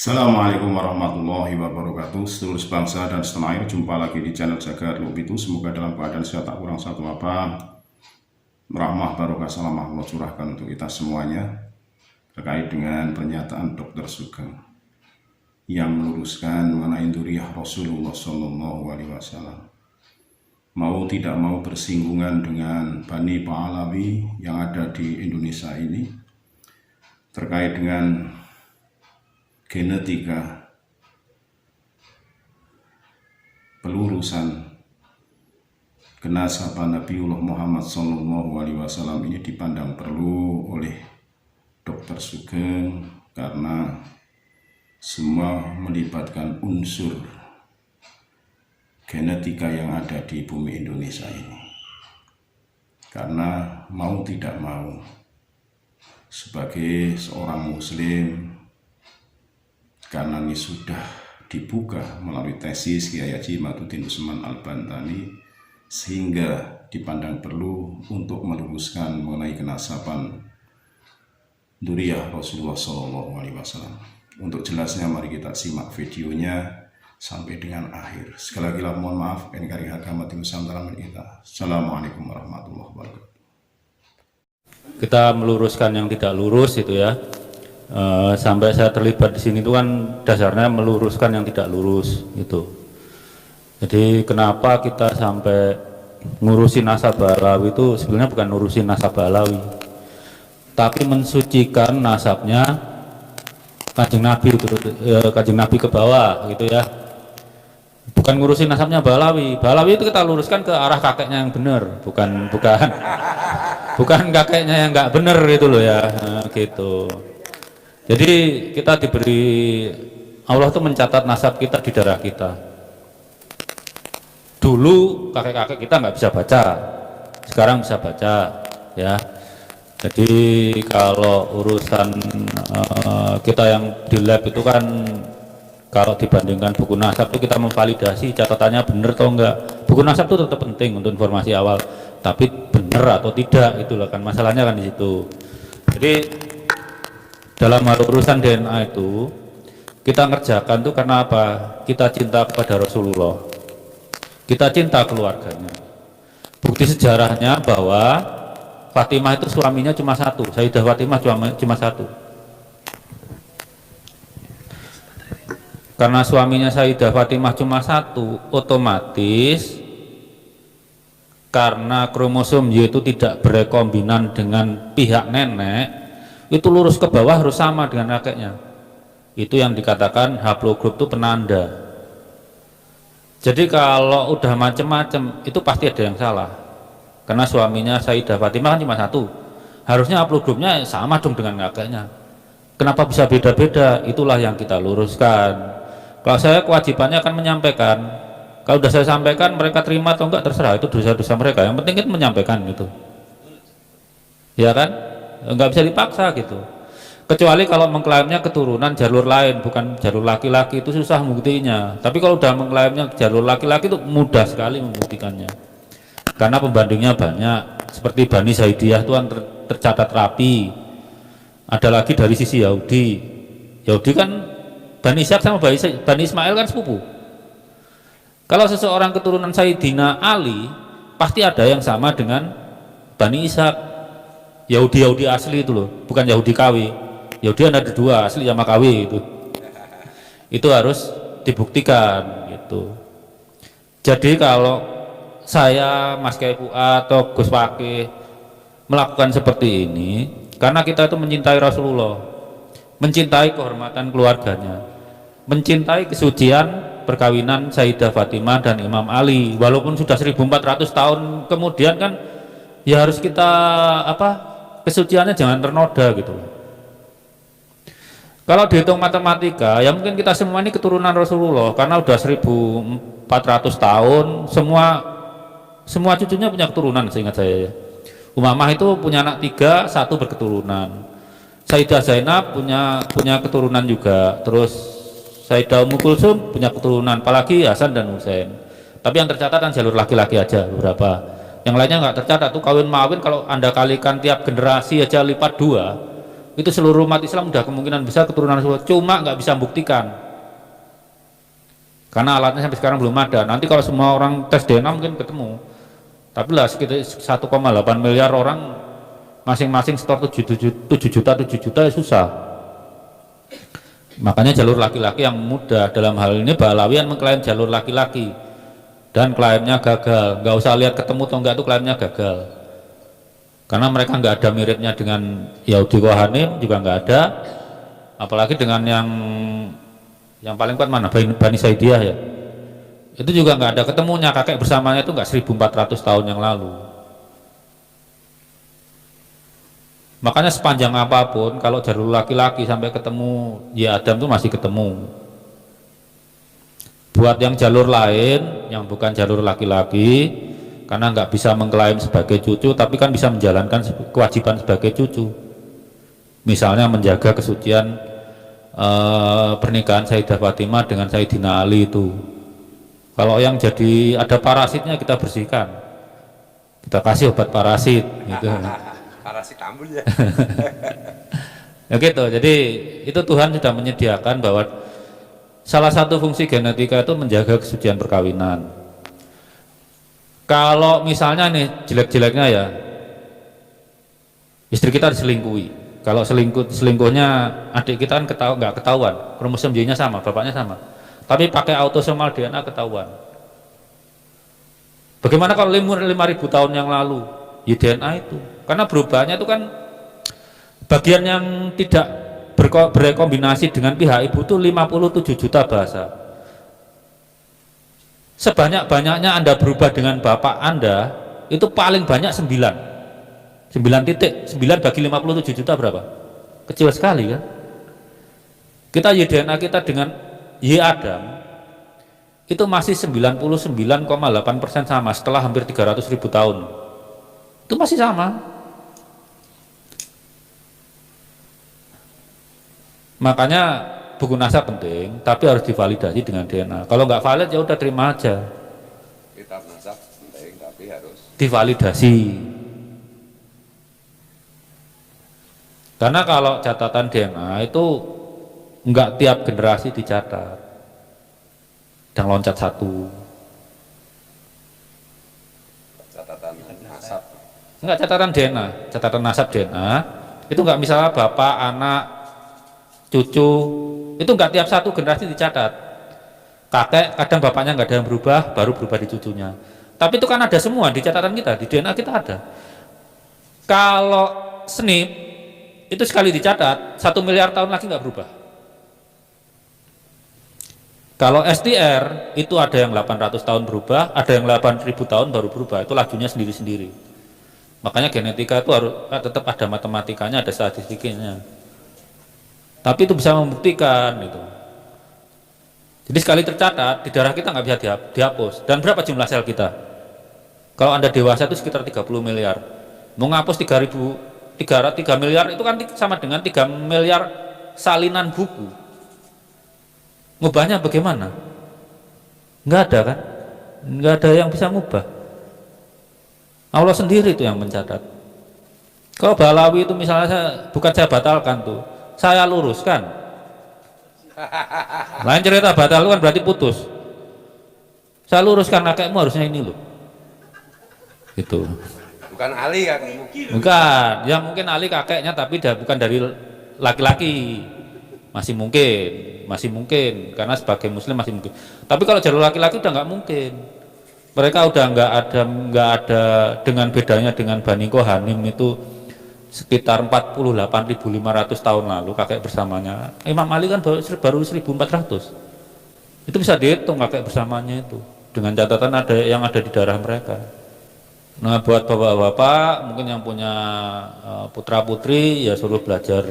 Assalamualaikum warahmatullahi wabarakatuh. Seluruh bangsa dan setanah air, jumpa lagi di channel Jagat Lupitu. Semoga dalam keadaan sehat, tak kurang satu apa. Rahmah barokah salam Allah curahkan untuk kita semuanya terkait dengan pernyataan Dr. Sugeng yang meluruskan mengenai dzurriyyah Rasulullah SAW. Mau tidak mau bersinggungan dengan Bani Pahlawi yang ada di Indonesia ini terkait dengan genetika pelurusan kenasaban Nabiullah Muhammad SAW ini dipandang perlu oleh Dr. Sugeng karena semua melibatkan unsur genetika yang ada di bumi Indonesia ini. Karena mau tidak mau, sebagai seorang muslim, karena ini sudah dibuka melalui tesis Kiai Haji Imaduddin Usman Al-Bantani, sehingga dipandang perlu untuk meluruskan mengenai kenasaban dzurriyyah Rasulullah SAW. Untuk jelasnya mari kita simak videonya sampai dengan akhir. Sekali lagi mohon maaf, NKRI Agama Nusantara kita. Assalamualaikum warahmatullahi wabarakatuh. Kita meluruskan yang tidak lurus itu ya. Sampai saya terlibat di sini itu kan dasarnya meluruskan yang tidak lurus itu. Jadi kenapa kita sampai ngurusin nasab Balawi itu sebenarnya bukan ngurusin nasab Balawi, tapi mensucikan nasabnya Kanjeng Nabi itu, Kanjeng Nabi ke bawah gitu ya. Bukan ngurusin nasabnya Balawi. Balawi itu kita luruskan ke arah kakeknya yang benar, bukan kakeknya yang nggak benar gitu loh ya, gitu. Jadi kita diberi, Allah tuh mencatat nasab kita di darah kita. Dulu kakek-kakek kita nggak bisa baca, sekarang bisa baca ya. Jadi kalau urusan kita yang di lab itu kan, kalau dibandingkan buku nasab itu kita memvalidasi catatannya benar atau enggak. Buku nasab itu tetap penting untuk informasi awal, tapi benar atau tidak itulah kan masalahnya kan di situ. Jadi dalam hal urusan DNA itu kita ngerjakan tuh karena apa? Kita cinta kepada Rasulullah, kita cinta keluarganya. Bukti sejarahnya bahwa Fatimah itu suaminya cuma satu, Sayyidah Fatimah cuma satu. Karena suaminya Sayyidah Fatimah cuma satu, otomatis karena kromosom Y itu tidak berekombinan dengan pihak nenek, itu lurus ke bawah harus sama dengan kakeknya. Itu yang dikatakan haplogrup itu penanda. Jadi kalau udah macem-macem itu pasti ada yang salah. Karena suaminya Sayyidah Fatimah kan cuma satu, harusnya haplogrupnya sama dong dengan kakeknya. Kenapa bisa beda-beda? Itulah yang kita luruskan. Kalau saya kewajibannya akan menyampaikan. Kalau sudah saya sampaikan, mereka terima atau enggak terserah, itu dosa-dosa mereka. Yang penting itu menyampaikan gitu, ya kan? Enggak bisa dipaksa gitu. Kecuali kalau mengklaimnya keturunan jalur lain, bukan jalur laki-laki, itu susah membuktinya. Tapi kalau udah mengklaimnya jalur laki-laki itu mudah sekali membuktikannya, karena pembandingnya banyak. Seperti Bani Zaidiyah itu kan tercatat rapi. Ada lagi dari sisi Yahudi. Yahudi kan Bani Ishaq sama Bani Ismail kan sepupu. Kalau seseorang keturunan Sayyidina Ali, pasti ada yang sama dengan Bani Ishaq. Yahudi asli itu loh, bukan Yahudi KW. Yahudi ada dua, asli sama KW itu. Itu harus dibuktikan gitu. Jadi kalau saya, Mas Kyai Fuad atau Gus Fakih melakukan seperti ini karena kita itu mencintai Rasulullah, mencintai kehormatan keluarganya, mencintai kesucian perkawinan Sayyidah Fatimah dan Imam Ali. Walaupun sudah 1400 tahun kemudian kan ya harus kita kesuciannya jangan ternoda gitu. Kalau dihitung matematika ya mungkin kita semua ini keturunan Rasulullah, karena udah 1400 tahun semua cucunya punya keturunan seingat saya ya. Umamah itu punya anak 3, 1 berketurunan. Sayyidah Zainab punya keturunan juga. Terus Sayyidah Ummu Kulsum punya keturunan, apalagi Hasan dan Husain. Tapi yang tercatat kan jalur laki-laki aja beberapa. Yang lainnya nggak tercatat tuh kawin mawin. Kalau Anda kalikan tiap generasi aja lipat 2, itu seluruh umat Islam udah kemungkinan besar keturunan Rasulullah, cuma nggak bisa membuktikan karena alatnya sampai sekarang belum ada. Nanti kalau semua orang tes DNA mungkin ketemu, tapi lah sekitar 1,8 miliar orang masing-masing setor 7 juta ya susah. Makanya jalur laki-laki yang mudah dalam hal ini Ba'alawiyan mengklaim jalur laki-laki dan klaimnya gagal. Nggak usah lihat ketemu atau enggak, itu klaimnya gagal karena mereka nggak ada miripnya dengan Yahudi Kohanim, juga nggak ada, apalagi dengan yang paling kuat mana, Bani Saidiyah ya, itu juga nggak ada ketemunya. Kakek bersamanya itu nggak 1400 tahun yang lalu. Makanya sepanjang apapun kalau jalur laki-laki sampai ketemu ya Adam itu masih ketemu. Buat yang jalur lain yang bukan jalur laki-laki, karena nggak bisa mengklaim sebagai cucu tapi kan bisa menjalankan kewajiban sebagai cucu, misalnya menjaga kesucian pernikahan Sayyidah Fatimah dengan Sayyidina Ali itu. Kalau yang jadi ada parasitnya kita bersihkan, kita kasih obat parasit gitu. Parasit tambul ya. Ya gitu. Jadi itu Tuhan sudah menyediakan bahwa salah satu fungsi genetika itu menjaga kesucian perkawinan. Kalau misalnya nih jelek-jeleknya ya istri kita diselingkuhi, kalau selingkuhnya adik kita kan nggak ketahuan, kromosom Y-nya sama, bapaknya sama, tapi pakai autosomal DNA ketahuan. Bagaimana kalau 5.000 tahun yang lalu? Ya DNA itu, karena berubahnya itu kan bagian yang tidak berkombinasi dengan pihak ibu itu 57 juta bahasa. Sebanyak-banyaknya Anda berubah dengan bapak Anda itu paling banyak 9 titik. 9 bagi 57 juta berapa? Kecil sekali kan. Kita DNA kita dengan Y Adam itu masih 99,8% sama setelah hampir 300.000 tahun. Itu masih sama. Makanya buku nasab penting, tapi harus divalidasi dengan DNA. Kalau nggak valid ya udah terima aja. Kitab nasab penting tapi harus Divalidasi. Karena kalau catatan DNA itu nggak tiap generasi dicatat. Dan loncat satu. catatan nasab. Enggak, catatan DNA, catatan nasab DNA itu nggak misalnya bapak, anak, cucu, itu nggak tiap satu generasi dicatat. Kakek kadang bapaknya nggak ada yang berubah, baru berubah di cucunya. Tapi itu kan ada semua di catatan kita, di DNA kita ada. Kalau SNP itu sekali dicatat 1 miliar tahun lagi nggak berubah. Kalau STR itu ada yang 800 tahun berubah, ada yang 8.000 tahun baru berubah. Itu lajunya sendiri-sendiri. Makanya genetika itu harus tetap ada matematikanya, ada statistiknya. Tapi itu bisa membuktikan itu. Jadi sekali tercatat di darah kita nggak bisa dihapus. Dan berapa jumlah sel kita? Kalau Anda dewasa itu sekitar 30 miliar. Mau ngapus 3 miliar itu kan sama dengan 3 miliar salinan buku. Ngubahnya bagaimana? Nggak ada kan? Nggak ada yang bisa ngubah. Allah sendiri itu yang mencatat. Kalau Ba'alawi itu misalnya bukan saya batalkan tuh, saya luruskan. Lain cerita batal itu kan berarti putus. Saya luruskan kakekmu harusnya ini loh. Itu. Bukan Ali kan? Bukan, ya mungkin Ali kakeknya tapi bukan dari laki-laki. Masih mungkin karena sebagai muslim masih mungkin. Tapi kalau jalur laki-laki udah nggak mungkin. Mereka udah nggak ada dengan bedanya dengan Bani Kohanim itu sekitar 48.500 tahun lalu kakek bersamanya. Imam Ali kan baru 1.400. Itu bisa dihitung kakek bersamanya itu dengan catatan ada yang ada di darah mereka. Nah buat bapak-bapak mungkin yang punya putra putri ya suruh belajar,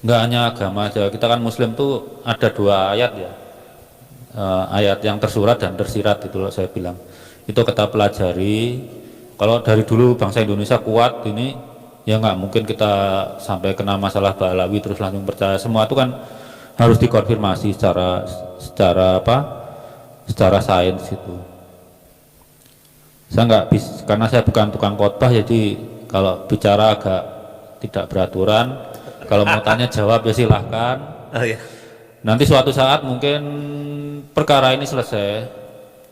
nggak hanya agama aja. Kita kan muslim tuh ada 2 ayat ya. Ayat yang tersurat dan tersirat itu saya bilang itu kita pelajari. Kalau dari dulu bangsa Indonesia kuat ini ya nggak mungkin kita sampai kena masalah Ba'alawi terus langsung percaya. Semua itu kan harus dikonfirmasi secara sains itu. Saya nggak bisa karena saya bukan tukang khotbah, jadi kalau bicara agak tidak beraturan. Kalau mau tanya jawab ya silahkan. Oh ya. Nanti suatu saat mungkin perkara ini selesai.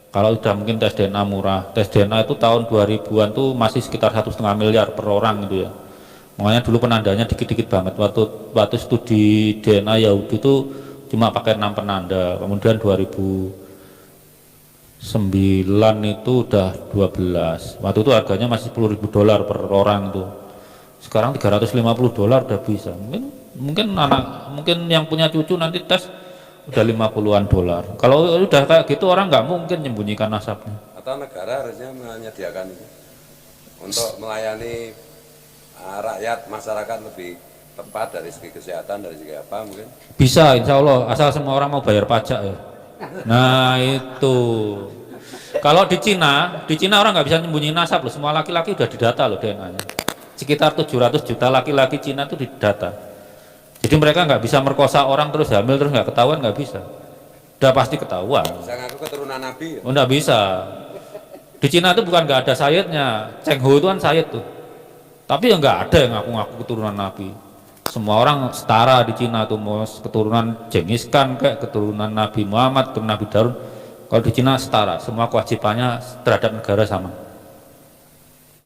Kalau udah mungkin tes DNA murah. Tes DNA itu tahun 2000-an tuh masih sekitar 1,5 miliar per orang gitu ya. Makanya dulu penandanya dikit-dikit banget. Waktu studi DNA Yahudi itu cuma pakai 6 penanda. Kemudian 2009 itu udah 12. Waktu itu harganya masih $10.000 per orang tuh. Sekarang $350 udah bisa. Mungkin yang punya cucu nanti tes udah $50-an. Kalau udah kayak gitu orang nggak mungkin menyembunyikan nasabnya. Atau negara harusnya menyediakan itu untuk melayani rakyat masyarakat lebih tepat dari segi kesehatan, dari segi apa mungkin. Bisa, insya Allah, asal semua orang mau bayar pajak ya. Nah itu. Kalau di Cina orang nggak bisa nyembunyiin nasab loh. Semua laki-laki udah didata loh DNA-nya. Sekitar 700 juta laki-laki Cina itu didata. Jadi mereka nggak bisa merkosa orang terus hamil terus nggak ketahuan, nggak bisa. Udah pasti ketahuan. Bisa ngaku keturunan Nabi ya? Oh, nggak bisa. Di Cina itu bukan nggak ada Sayyidnya. Cheng Ho itu kan Sayyid tuh. Tapi ya nggak ada yang ngaku-ngaku keturunan Nabi. Semua orang setara di Cina tuh, mau keturunan Genghis Khan kayak keturunan Nabi Muhammad, keturunan Nabi Darun. Kalau di Cina setara, semua kewajibannya terhadap negara sama.